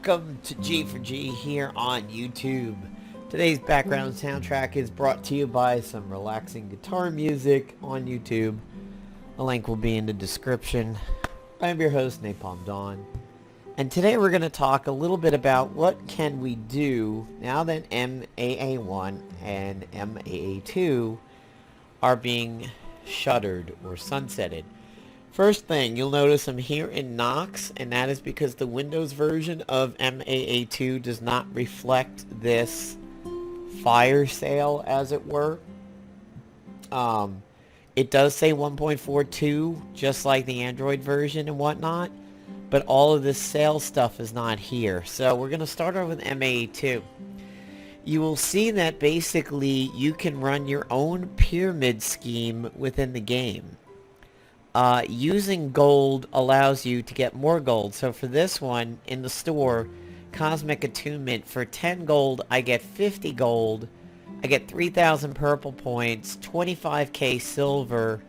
Welcome to G4G here on YouTube. Today's background soundtrack is brought to you by some relaxing guitar music on YouTube. A link will be in the description. I'm your host, Napalm Dawn. And today we're going to talk a little bit about what can we do now that MAA1 and MAA2 are being shuttered or sunsetted. First thing, you'll notice I'm here in Knox, and that is because the Windows version of MAA2 does not reflect this fire sale, as it were. It does say 1.42, just like the Android version and whatnot, but all of this sale stuff is not here. So we're going to start off with MAA2. You will see that basically you can run your own pyramid scheme within the game. Using gold allows you to get more gold. So for this one, in the store, Cosmic Attunement, for 10 gold, I get 50 gold. I get 3,000 purple points, 25k silver,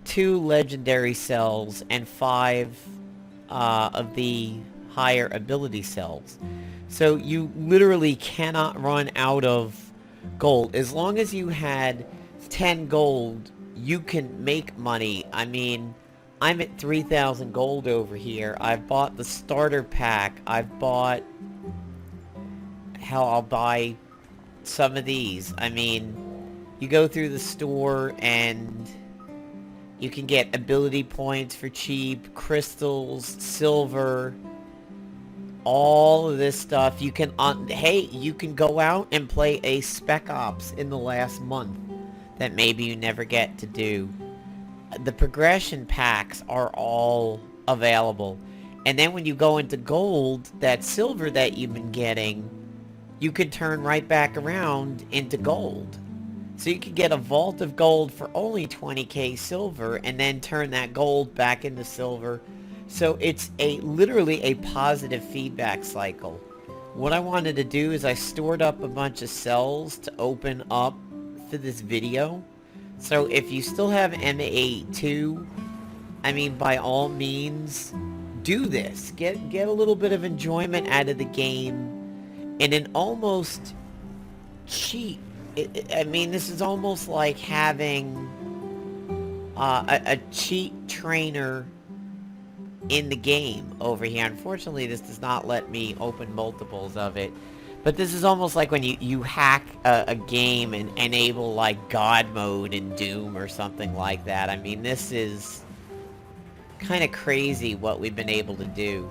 2 legendary cells, and 5 of the higher ability cells. So you literally cannot run out of gold. As long as you had 10 gold, you can make money. I mean, I'm at 3,000 gold over here. I've bought the starter pack. I've bought... Hell, I'll buy some of these. I mean, you go through the store and you can get ability points for cheap, crystals, silver, all of this stuff. You can, hey, you can go out and play a Spec Ops in the last month that maybe you never get to do. The progression packs are all available. And then when you go into gold, that silver that you've been getting, you could turn right back around into gold. So you could get a vault of gold for only 20k silver and then turn that gold back into silver. So it's literally a positive feedback cycle. What I wanted to do is I stored up a bunch of cells to open up for this video. So if you still have MAA2, I mean, by all means, do this. Get a little bit of enjoyment out of the game in an almost cheat. I mean, this is almost like having a cheat trainer in the game over here. Unfortunately, this does not let me open multiples of it. But this is almost like when you hack a game and enable, like, God mode in Doom or something like that. I mean, this is kind of crazy what we've been able to do.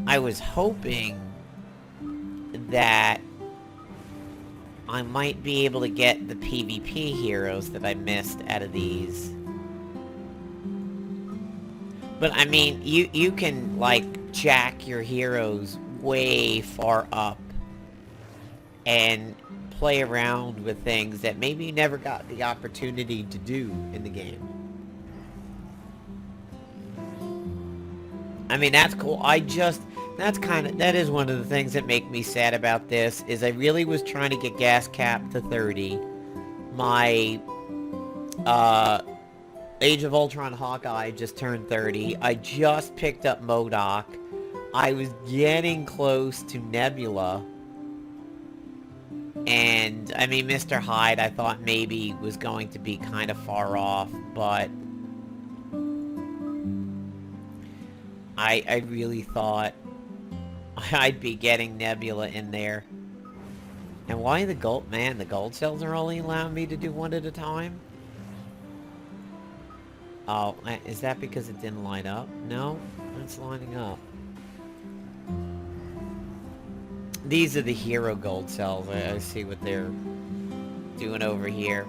I was hoping that I might be able to get the PvP heroes that I missed out of these. But, I mean, you can, like, jack your heroes way far up and play around with things that maybe you never got the opportunity to do in the game. I mean, that's cool. That is one of the things that make me sad about this, is I really was trying to get gas cap to 30. My, Age of Ultron Hawkeye just turned 30. I just picked up MODOK. I was getting close to Nebula. And, I mean, Mr. Hyde, I thought maybe was going to be kind of far off, but I really thought I'd be getting Nebula in there. And why the gold? Man, the gold cells are only allowing me to do one at a time? Oh, is that because it didn't line up? No, it's lining up. These are the hero gold cells. I see what they're doing over here.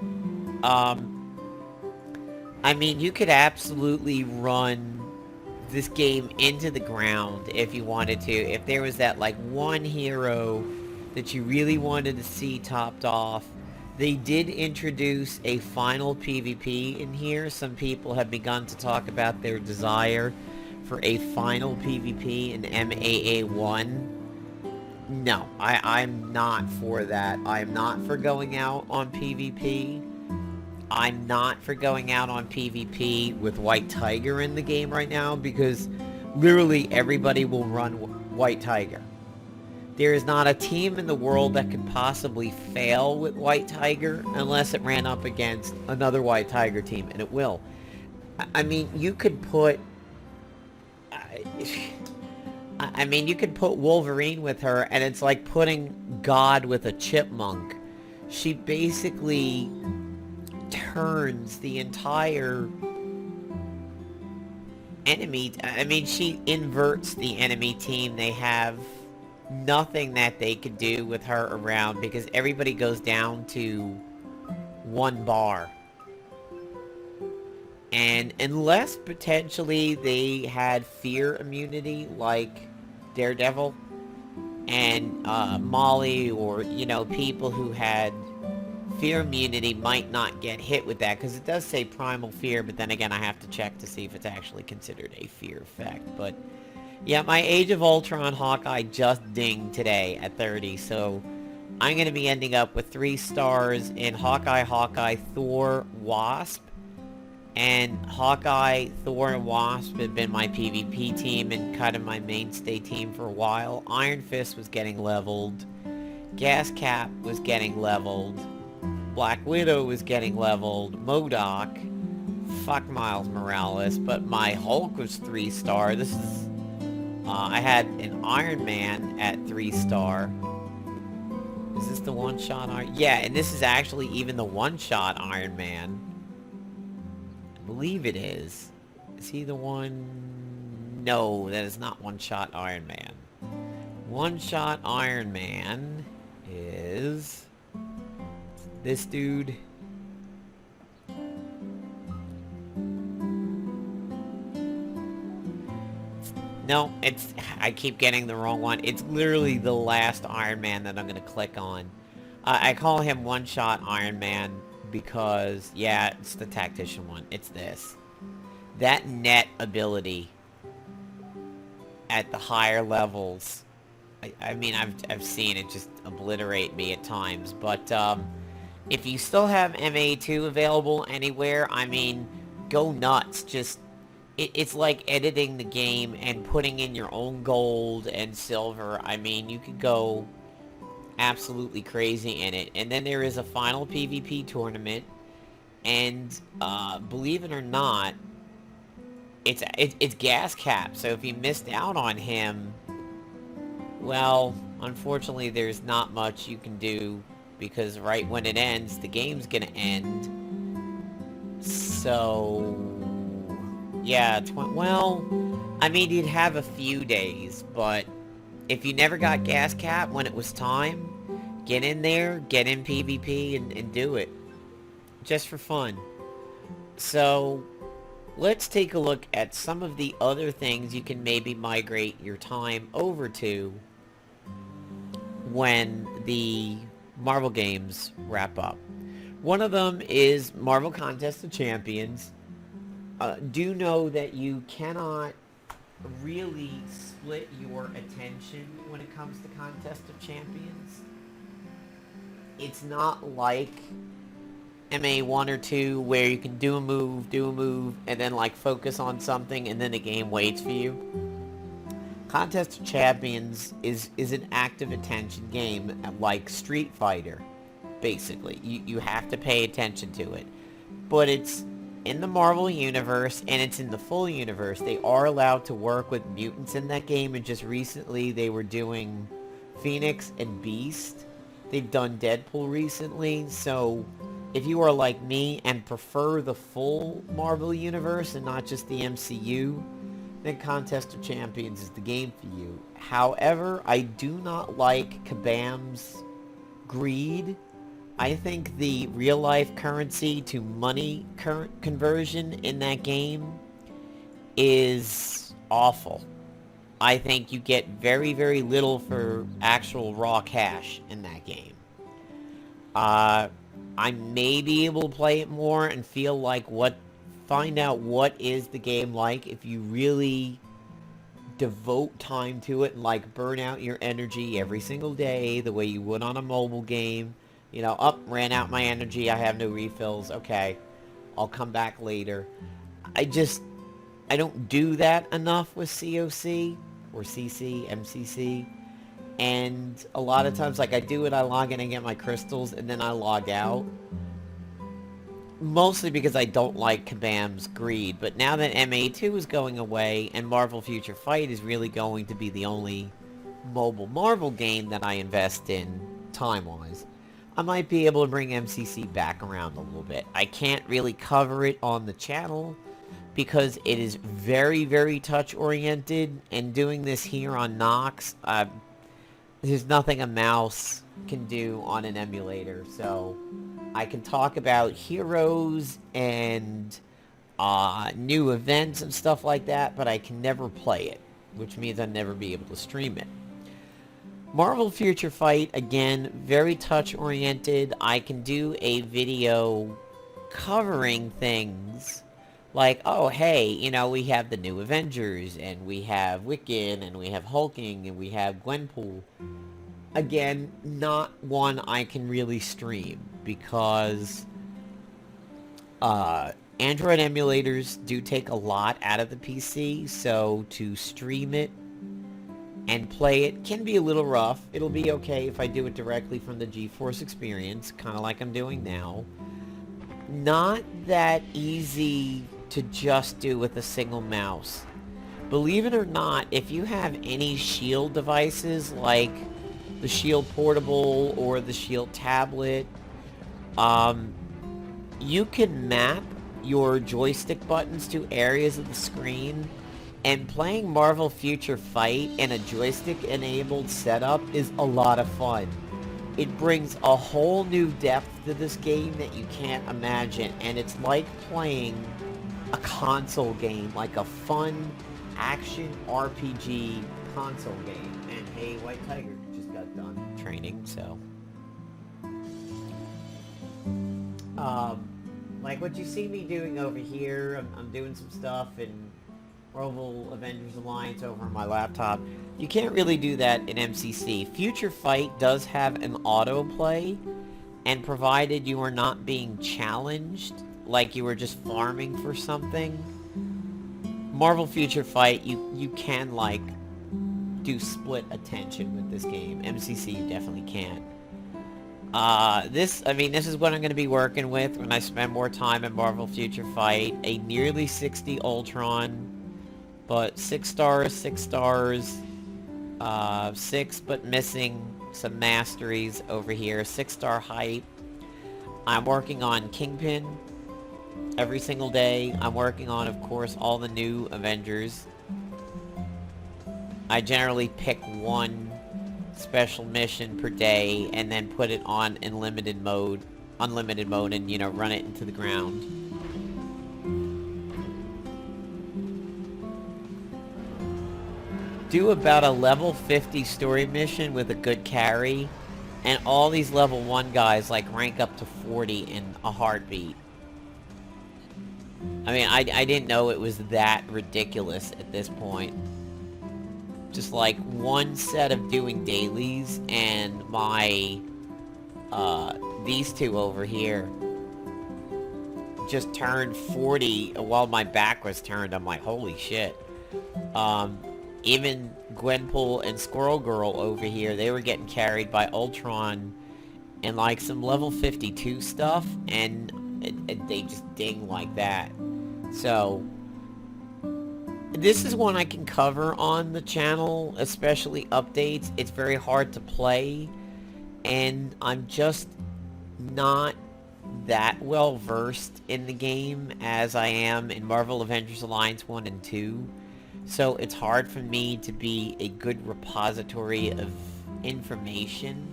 I mean, you could absolutely run this game into the ground if you wanted to. If there was that, like, one hero that you really wanted to see topped off. They did introduce a final PvP in here. Some people have begun to talk about their desire for a final PvP in MAA1. No, I'm not for that. I'm not for going out on PvP. I'm not for going out on PvP with White Tiger in the game right now, because literally everybody will run White Tiger. There is not a team in the world that could possibly fail with White Tiger unless it ran up against another White Tiger team, and it will. I mean, you could put... I mean, you could put Wolverine with her, and it's like putting God with a chipmunk. She basically turns the entire enemy... I mean, she inverts the enemy team. They have nothing that they could do with her around because everybody goes down to one bar. And unless potentially they had fear immunity like Daredevil and Molly, or, you know, people who had fear immunity might not get hit with that, because it does say primal fear, but then again I have to check to see if it's actually considered a fear effect. But yeah, my Age of Ultron Hawkeye just dinged today at 30, so I'm going to be ending up with 3 stars in Hawkeye, Thor, Wasp. And Hawkeye, Thor, and Wasp have been my PvP team and kind of my mainstay team for a while. Iron Fist was getting leveled. Gas Cap was getting leveled. Black Widow was getting leveled. MODOK. Fuck Miles Morales. But my Hulk was 3-star. This is... I had an Iron Man at 3-star. Is this the one-shot Iron... Yeah, and this is actually even the one-shot Iron Man. I believe it is. Is he the one? No, that is not one-shot Iron Man. One-shot Iron Man is this dude. No, it's... I keep getting the wrong one. It's literally the last Iron Man that I'm going to click on. I call him one-shot Iron Man because, yeah, it's the tactician one. It's this. That net ability at the higher levels. I mean, I've seen it just obliterate me at times. But if you still have MA2 available anywhere, I mean, go nuts. Just... It's like editing the game and putting in your own gold and silver. I mean, you could go absolutely crazy in it. And then there is a final PvP tournament. And believe it or not, it's Gas Cap. So if you missed out on him, well, unfortunately there's not much you can do, because right when it ends, the game's gonna end. So... yeah, well, I mean, you'd have a few days, but if you never got Gas Cap when it was time, get in there, get in PvP, and do it. Just for fun. So, let's take a look at some of the other things you can maybe migrate your time over to when the Marvel games wrap up. One of them is Marvel Contest of Champions. Do know that you cannot really split your attention when it comes to Contest of Champions. It's not like MA1 or 2 where you can do a move, and then like focus on something and then the game waits for you. Contest of Champions is an active attention game like Street Fighter, basically. You have to pay attention to it. But it's in the Marvel Universe, and it's in the full universe. They are allowed to work with mutants in that game, and just recently they were doing Phoenix and Beast. They've done Deadpool recently, so if you are like me and prefer the full Marvel Universe and not just the MCU, then Contest of Champions is the game for you. However, I do not like Kabam's greed. I think the real-life currency to money conversion in that game is awful. I think you get very, very little for actual raw cash in that game. I may be able to play it more and find out what is the game like if you really devote time to it and like burn out your energy every single day the way you would on a mobile game. You know, ran out my energy, I have no refills, okay, I'll come back later. I don't do that enough with COC, or CC, MCC, And a lot of times, like, I do it, I log in and get my crystals, and then I log out. Mostly because I don't like Kabam's greed. But now that MA2 is going away, and Marvel Future Fight is really going to be the only mobile Marvel game that I invest in, time-wise, I might be able to bring MCC back around a little bit. I can't really cover it on the channel, because it is very, very touch-oriented, and doing this here on Nox, there's nothing a mouse can do on an emulator, so I can talk about heroes and new events and stuff like that, but I can never play it, which means I'll never be able to stream it. Marvel Future Fight, again, very touch-oriented. I can do a video covering things like, oh, hey, you know, we have the new Avengers, and we have Wiccan, and we have Hulking, and we have Gwenpool. Again, not one I can really stream, because Android emulators do take a lot out of the PC, so to stream it and play it can be a little rough. It'll be okay if I do it directly from the GeForce experience, kind of like I'm doing now. Not that easy to just do with a single mouse. Believe it or not, if you have any Shield devices like the Shield Portable or the Shield Tablet, you can map your joystick buttons to areas of the screen, and playing Marvel Future Fight in a joystick-enabled setup is a lot of fun. It brings a whole new depth to this game that you can't imagine, and it's like playing a console game, like a fun action RPG console game. And hey, White Tiger just got done training, so like what you see me doing over here, I'm doing some stuff in Marvel Avengers Alliance over on my laptop. You can't really do that in MCC. Future Fight does have an autoplay, and provided you are not being challenged, like you were just farming for something, Marvel Future Fight, you can, like, do split attention with this game. MCC, you definitely can't. This is what I'm going to be working with when I spend more time in Marvel Future Fight. A nearly 60 Ultron, but 6 stars, 6 stars, 6 but missing some masteries over here. 6-star hype. I'm working on Kingpin every single day. I'm working on, of course, all the new Avengers. I generally pick one special mission per day and then put it on unlimited mode, and, you know, run it into the ground. Do about a level 50 story mission with a good carry, and all these level 1 guys, like, rank up to 40 in a heartbeat. I mean, I didn't know it was that ridiculous at this point. Just like one set of doing dailies, and my these two over here just turned 40 while my back was turned. I'm like, holy shit. Even Gwenpool and Squirrel Girl over here, they were getting carried by Ultron and like some level 52 stuff, and they just ding like that. So this is one I can cover on the channel, especially updates. It's very hard to play, and I'm just not that well versed in the game as I am in Marvel Avengers Alliance 1 and 2. So it's hard for me to be a good repository of information,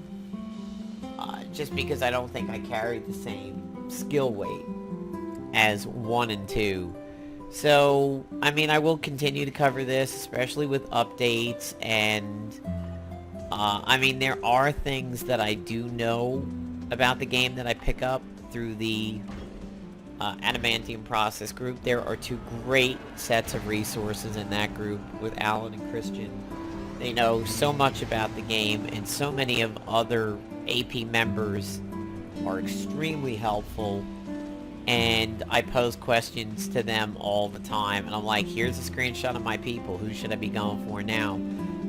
just because I don't think I carry the same skill weight as 1 and 2. So, I mean, I will continue to cover this, especially with updates, and, I mean, there are things that I do know about the game that I pick up through the Adamantium Process group. There are 2 great sets of resources in that group with Alan and Christian. They know so much about the game, and so many of other AP members are extremely helpful. And I pose questions to them all the time, and I'm like, here's a screenshot of my people. Who should I be going for now?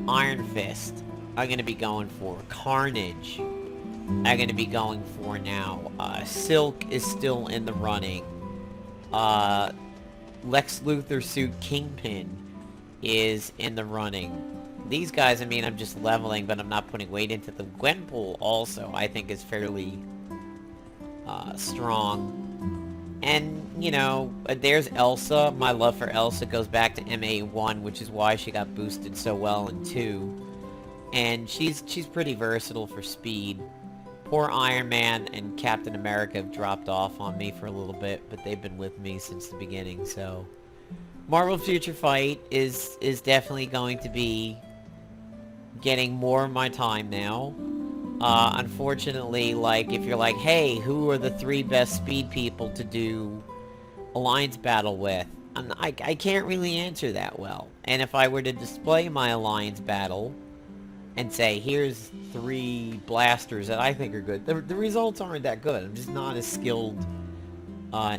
Iron Fist. I'm going to be going for. Carnage, I'm going to be going for now. Silk is still in the running. Lex Luthor suit Kingpin is in the running. These guys, I mean, I'm just leveling, but I'm not putting weight into them. Gwenpool also, I think, is fairly strong. And, you know, there's Elsa. My love for Elsa goes back to MA1, which is why she got boosted so well in 2. And she's pretty versatile for speed. Poor Iron Man and Captain America have dropped off on me for a little bit, but they've been with me since the beginning, so... Marvel Future Fight is definitely going to be getting more of my time now. Unfortunately, like, if you're like, hey, who are the 3 best speed people to do Alliance battle with? I can't really answer that well. And if I were to display my Alliance battle and say, here's 3 blasters that I think are good, the results aren't that good. I'm just not as skilled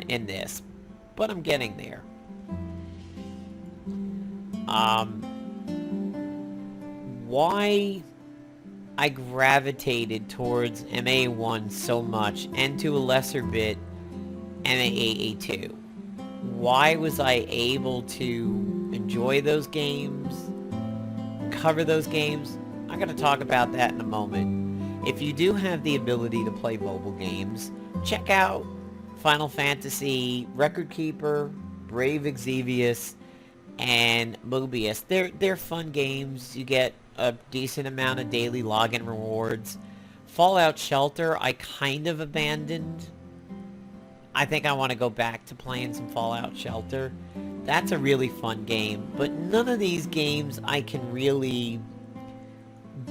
in this. But I'm getting there. Why I gravitated towards MA1 so much, and to a lesser bit, MAA2. Why was I able to enjoy those games, cover those games? I'm going to talk about that in a moment. If you do have the ability to play mobile games, check out Final Fantasy, Record Keeper, Brave Exvius, and Mobius. They're fun games. You get a decent amount of daily login rewards. Fallout Shelter, I kind of abandoned. I think I want to go back to playing some Fallout Shelter. That's a really fun game, but none of these games I can really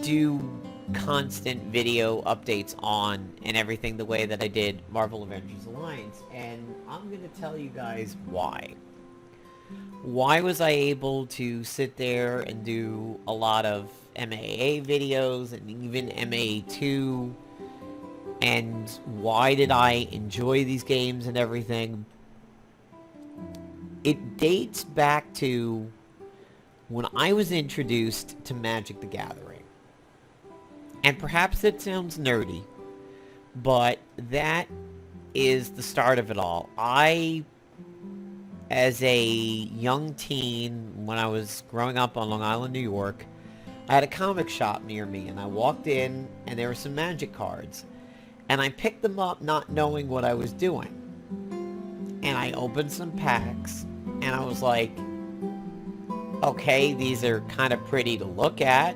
do constant video updates on and everything the way that I did Marvel Avengers Alliance, and I'm going to tell you guys why. Why was I able to sit there and do a lot of MAA videos and even MA2, and why did I enjoy these games and everything? It dates back to when I was introduced to Magic the Gathering. And perhaps it sounds nerdy, but that is the start of it all. As a young teen, when I was growing up on Long Island, New York, I had a comic shop near me, and I walked in, and there were some Magic cards. And I picked them up not knowing what I was doing. And I opened some packs, and I was like, okay, these are kind of pretty to look at.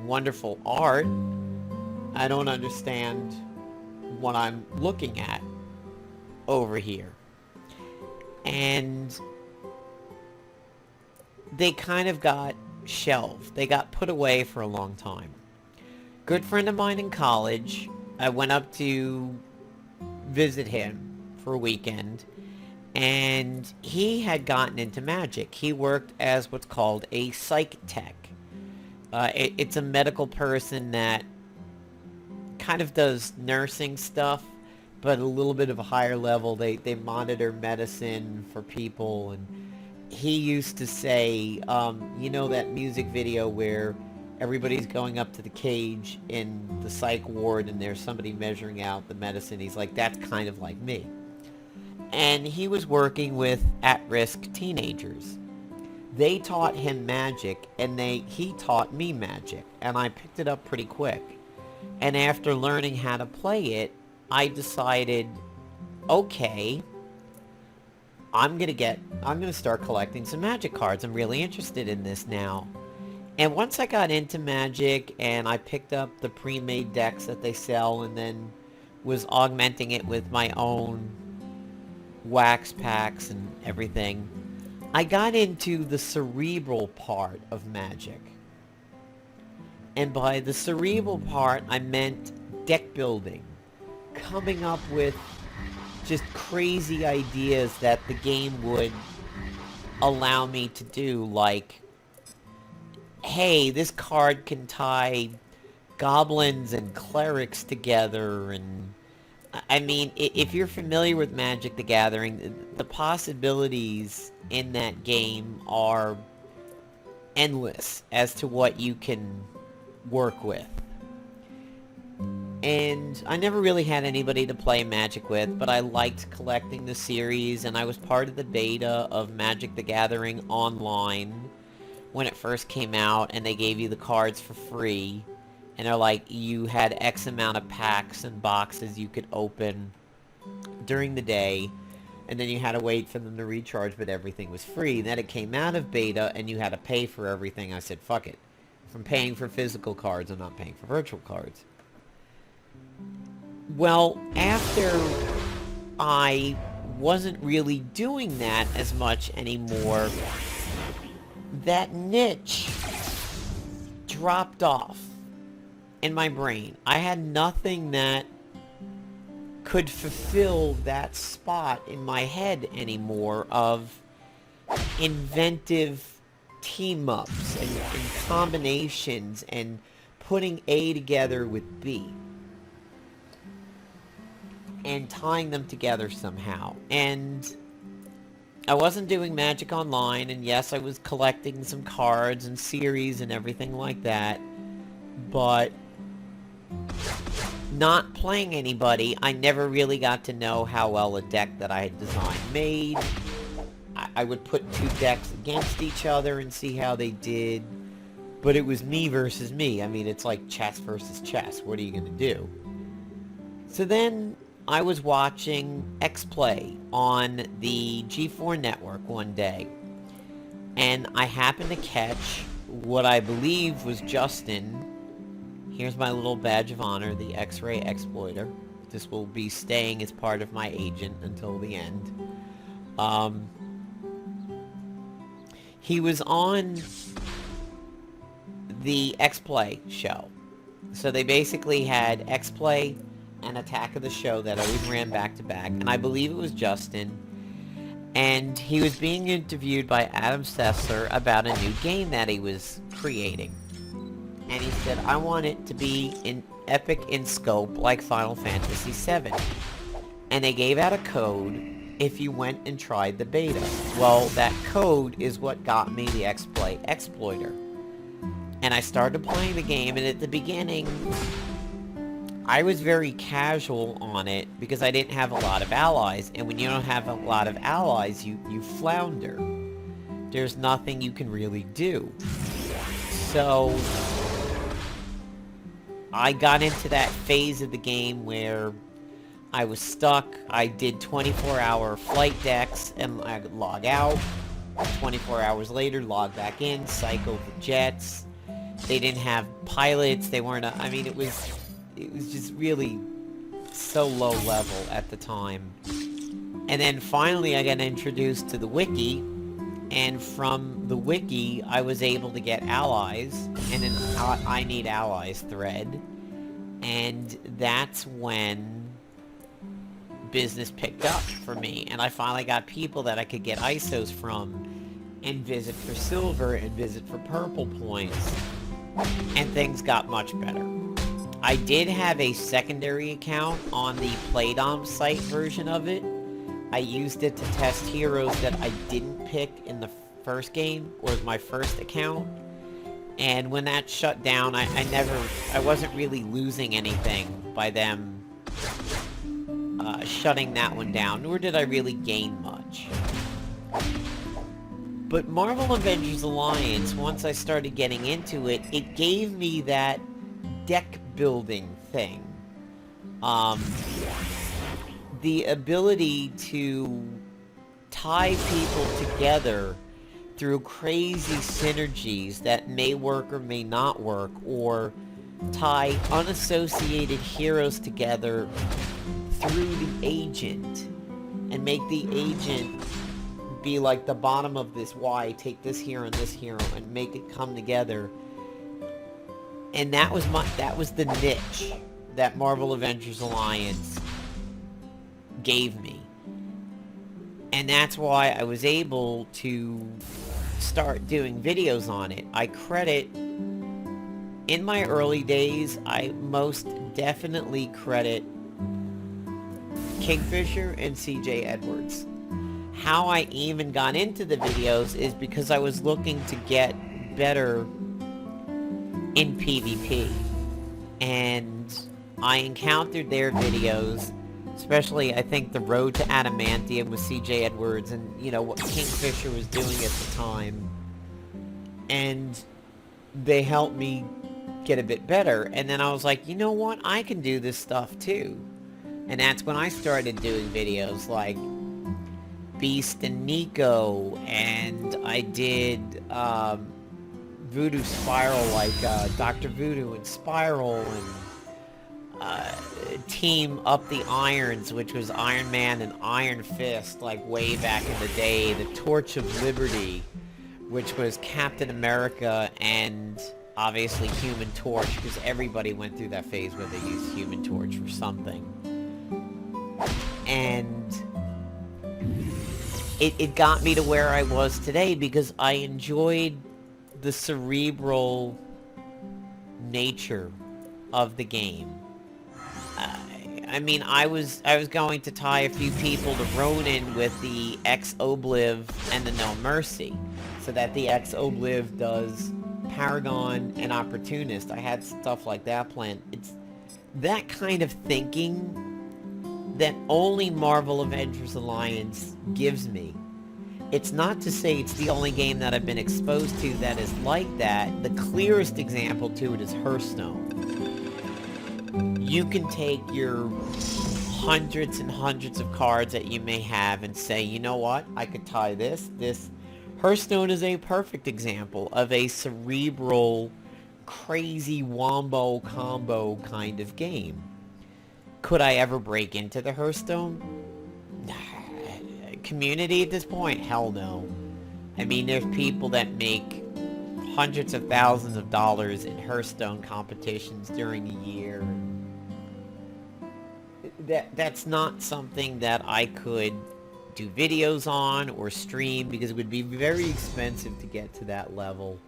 Wonderful art. I don't understand what I'm looking at over here. And they kind of got shelved. They got put away for a long time. Good friend of mine in college, I went up to visit him for a weekend, and he had gotten into Magic. He worked as what's called a psych tech. It's a medical person that kind of does nursing stuff, but a little bit of a higher level. They monitor medicine for people, and he used to say, you know that music video where everybody's going up to the cage in the psych ward and there's somebody measuring out the medicine? He's like, that's kind of like me. And he was working with at-risk teenagers. They taught him Magic, and he taught me Magic, and I picked it up pretty quick. And after learning how to play it, I decided, okay, I'm gonna start collecting some Magic cards. I'm really interested in this now. And once I got into Magic and I picked up the pre-made decks that they sell, and then was augmenting it with my own wax packs and everything, I got into the cerebral part of Magic. And by the cerebral part, I meant deck building. Coming up with just crazy ideas that the game would allow me to do, like, hey, this card can tie goblins and clerics together, and I mean, if you're familiar with Magic the Gathering, the possibilities in that game are endless as to what you can work with. And I never really had anybody to play Magic with, but I liked collecting the series, and I was part of the beta of Magic the Gathering Online when it first came out, and they gave you the cards for free. And they're like, you had X amount of packs and boxes you could open during the day, and then you had to wait for them to recharge, but everything was free. Then it came out of beta, and you had to pay for everything. I said, fuck it. If I'm paying for physical cards, I'm not paying for virtual cards. Well, after I wasn't really doing that as much anymore, that niche dropped off in my brain. I had nothing that could fulfill that spot in my head anymore of inventive team-ups and combinations and putting A together with B and tying them together somehow. And I wasn't doing Magic Online, and yes, I was collecting some cards and series and everything like that, but not playing anybody, I never really got to know how well a deck that I had designed made. I would put two decks against each other and see how they did, but it was me versus me. I mean, it's like chess versus chess. What are you going to do? So then I was watching X-Play on the G4 network one day, and I happened to catch what I believe was Justin. Here's my little badge of honor, the X-Ray Exploiter. This will be staying as part of my agent until the end. He was on the X-Play show. So they basically had X-Play and Attack of the Show that always ran back to back, and I believe it was Justin, and he was being interviewed by Adam Sessler about a new game that he was creating, and he said, I want it to be epic in scope like Final Fantasy VII, and they gave out a code if you went and tried the beta. Well, that code is what got me the X-Play Exploiter, and I started playing the game, and at the beginning I was very casual on it because I didn't have a lot of allies, and when you don't have a lot of allies, you flounder. There's nothing you can really do. So I got into that phase of the game where I was stuck. I did 24-hour flight decks, and I'd log out. 24 hours later, log back in, cycle the jets. They didn't have pilots. They weren't... I mean, it was just really so low level at the time. And then finally I got introduced to the wiki, and from the wiki I was able to get allies and an I need allies thread, and that's when business picked up for me, and I finally got people that I could get ISOs from and visit for silver and visit for purple points, and things got much better. I did have a secondary account on the Playdom site version of it. I used it to test heroes that I didn't pick in the first game, or my first account. And when that shut down, I wasn't really losing anything by them shutting that one down, nor did I really gain much. But Marvel Avengers Alliance, once I started getting into it, it gave me that deck building thing. The ability to tie people together through crazy synergies that may work or may not work, or tie unassociated heroes together through the agent and make the agent be like the bottom of this Y, take this hero and this hero and make it come together. And that was the niche that Marvel Avengers Alliance gave me. And that's why I was able to start doing videos on it. I credit, in my early days, I most definitely credit Kingfisher and CJ Edwards. How I even got into the videos is because I was looking to get better in PvP. And I encountered their videos, especially I think the Road to Adamantium with CJ Edwards and, you know, what Kingfisher was doing at the time. And they helped me get a bit better. And then I was like, you know what? I can do this stuff too. And that's when I started doing videos like Beast and Nico, and I did Voodoo Spiral, like Dr. Voodoo and Spiral, and Team Up the Irons, which was Iron Man and Iron Fist, like way back in the day. The Torch of Liberty, which was Captain America and obviously Human Torch, because everybody went through that phase where they used Human Torch for something. And it got me to where I was today because I enjoyed the cerebral nature of the game. I mean, I was going to tie a few people to Ronin with the X-Obliv and the No Mercy, so that the X-Obliv does Paragon and Opportunist. I had stuff like that planned. It's that kind of thinking that only Marvel Avengers Alliance gives me. It's not to say it's the only game that I've been exposed to that is like that. The clearest example to it is Hearthstone. You can take your hundreds and hundreds of cards that you may have and say, you know what, I could tie this. Hearthstone is a perfect example of a cerebral, crazy wombo combo kind of game. Could I ever break into the Hearthstone community at this point? Hell no. I mean, there's people that make hundreds of thousands of dollars in Hearthstone competitions during a year. That's not something that I could do videos on or stream, because it would be very expensive to get to that level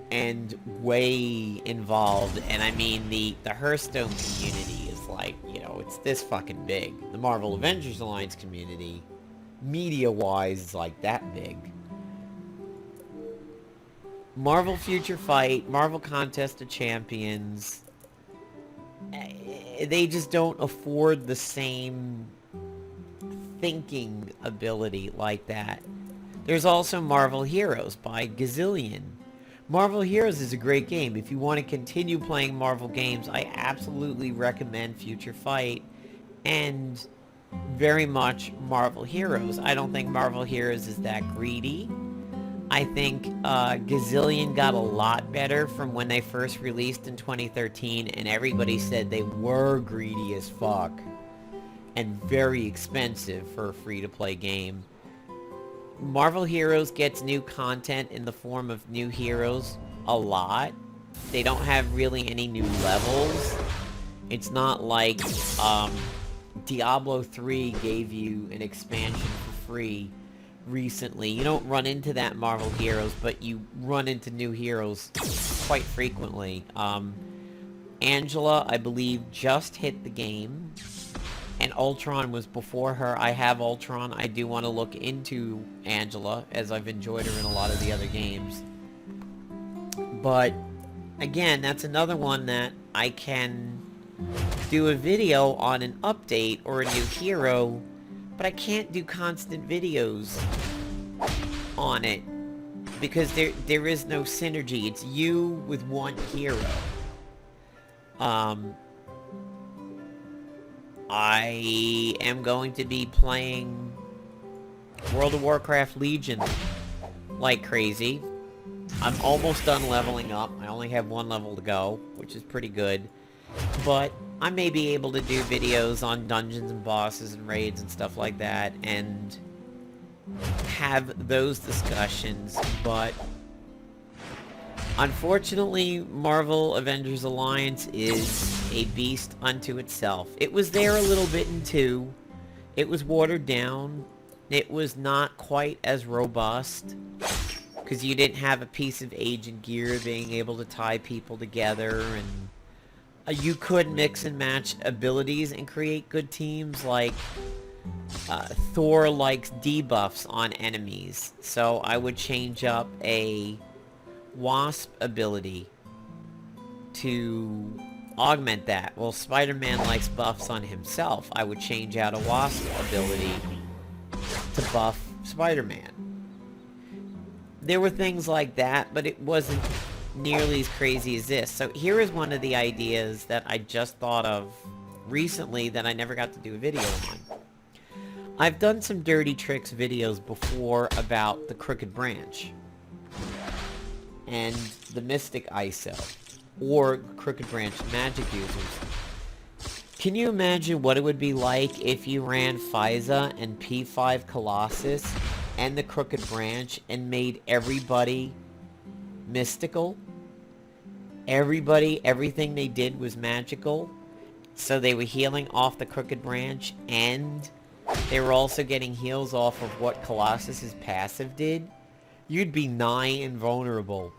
and way involved. And I mean, the Hearthstone community is like, you know, it's this fucking big. The Marvel Avengers Alliance community, media-wise, is like that big. Marvel Future Fight, Marvel Contest of Champions, they just don't afford the same thinking ability like that. There's also Marvel Heroes by Gazillion. Marvel Heroes is a great game. If you want to continue playing Marvel games, I absolutely recommend Future Fight and very much Marvel Heroes. I don't think Marvel Heroes is that greedy. I think Gazillion got a lot better from when they first released in 2013, and everybody said they were greedy as fuck and very expensive for a free-to-play game. Marvel Heroes gets new content in the form of new heroes a lot. They don't have really any new levels. It's not like Diablo 3 gave you an expansion for free recently. You don't run into that Marvel Heroes, but you run into new heroes quite frequently. Angela, I believe, just hit the game, and Ultron was before her. I have Ultron. I do want to look into Angela, as I've enjoyed her in a lot of the other games. But, again, that's another one that I can do a video on an update or a new hero, but I can't do constant videos on it because there is no synergy. It's you with one hero. I am going to be playing World of Warcraft Legion like crazy. I'm almost done leveling up. I only have one level to go, which is pretty good. But I may be able to do videos on dungeons and bosses and raids and stuff like that and have those discussions, but unfortunately, Marvel Avengers Alliance is a beast unto itself. It was there a little bit in 2. It was watered down. It was not quite as robust, because you didn't have a piece of agent gear being able to tie people together, and you could mix and match abilities and create good teams. Like Thor likes debuffs on enemies, so I would change up a Wasp ability to augment that. Well, Spider-Man likes buffs on himself. I would change out a Wasp ability to buff Spider-Man. There were things like that, but it wasn't nearly as crazy as this. So here is one of the ideas that I just thought of recently that I never got to do a video on. I've done some Dirty Tricks videos before about the Crooked Branch and the Mystic ISO, or Crooked Branch magic users. Can you imagine what it would be like if you ran FISA and P5 Colossus and the Crooked Branch and made everybody mystical? Everything they did was magical, so they were healing off the Crooked Branch, and they were also getting heals off of what Colossus's passive did. You'd be nigh invulnerable.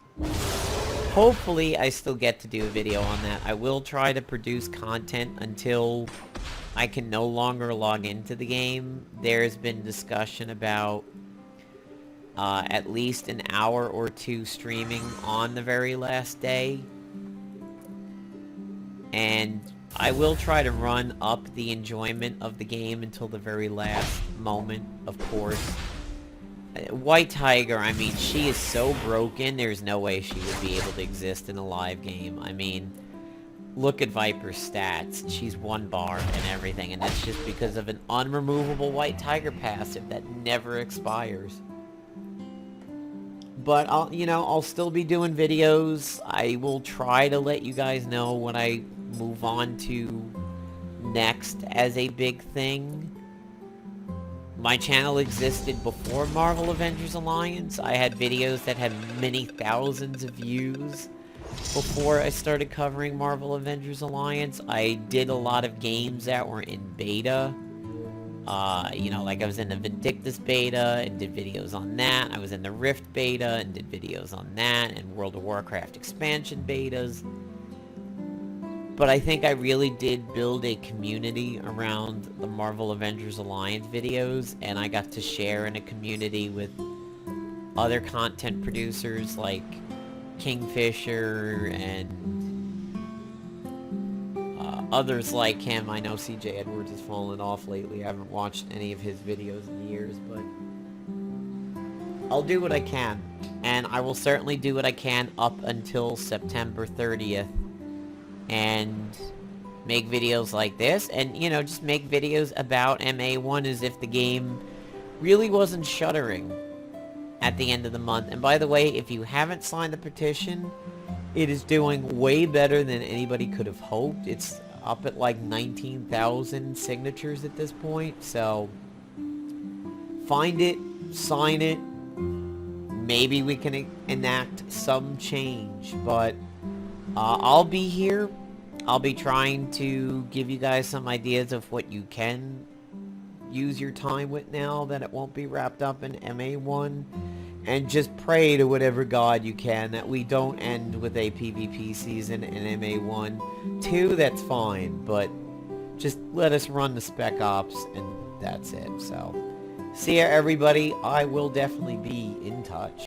Hopefully I still get to do a video on that. I will try to produce content until I can no longer log into the game. There's been discussion about at least an hour or two streaming on the very last day. And I will try to run up the enjoyment of the game until the very last moment, of course. White Tiger, I mean, she is so broken, there's no way she would be able to exist in a live game. I mean, look at Viper's stats. She's 1 bar and everything, and that's just because of an unremovable White Tiger passive that never expires. But I'll still be doing videos. I will try to let you guys know when I move on to next as a big thing. My channel existed before Marvel Avengers Alliance. I had videos that had many thousands of views before I started covering Marvel Avengers Alliance. I did a lot of games that were in beta. Like I was in the Vindictus beta and did videos on that. I was in the Rift beta and did videos on that, and World of Warcraft expansion betas. But I think I really did build a community around the Marvel Avengers Alliance videos, and I got to share in a community with other content producers like Kingfisher and others like him. I know CJ Edwards has fallen off lately. I haven't watched any of his videos in years, but I'll do what I can. And I will certainly do what I can up until September 30th. And make videos like this, and just make videos about MA1 as if the game really wasn't shuttering at the end of the month. And by the way, if you haven't signed the petition, it is doing way better than anybody could have hoped. It's up at like 19,000 signatures at this point, so find it, sign it, maybe we can enact some change. But I'll be here. I'll be trying to give you guys some ideas of what you can use your time with now that it won't be wrapped up in MA1. And just pray to whatever god you can that we don't end with a PvP season in MA1. 2, that's fine, but just let us run the Spec Ops and that's it. So, see ya everybody. I will definitely be in touch.